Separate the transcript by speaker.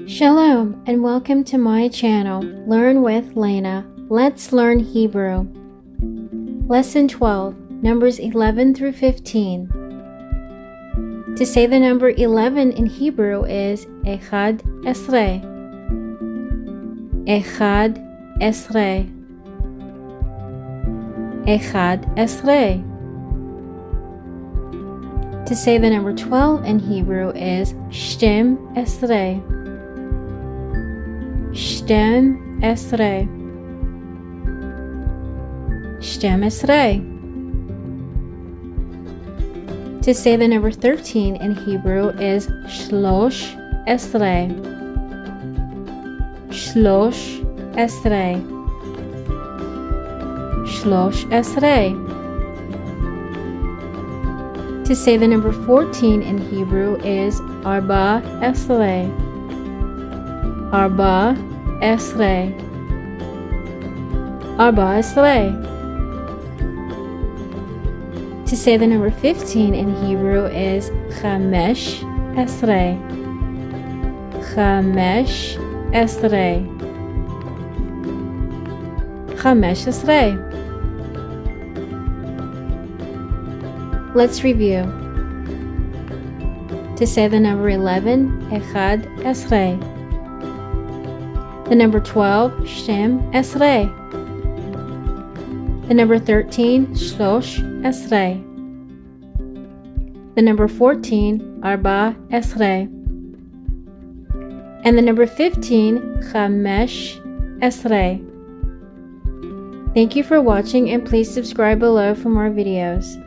Speaker 1: Shalom and welcome to my channel, Learn with Lena. Let's learn Hebrew. Lesson 12, numbers 11 through 15. To say the number 11 in Hebrew is Echad Esrei. Echad Esrei. Echad Esrei. To say the number 12 in Hebrew is Shtem Esrei. Shtem Esrei. Shtem Esrei. To say the number 13 in Hebrew is Shlosh Esrei. Shlosh Esrei. Shlosh Esrei. To say the number 14 in Hebrew is Arba Esrei. Arba Esrei. Arba Esrei. To say the number 15 in Hebrew is Chamesh Esrei. Chamesh Esrei. Chamesh Esrei. Let's review. To say the number 11, Echad Esrei. The number 12, Shtem Esrei. The number 13, Shlosh Esrei. The number 14, Arba Esrei. And the number 15, Chamesh Esrei. Thank you for watching and please subscribe below for more videos.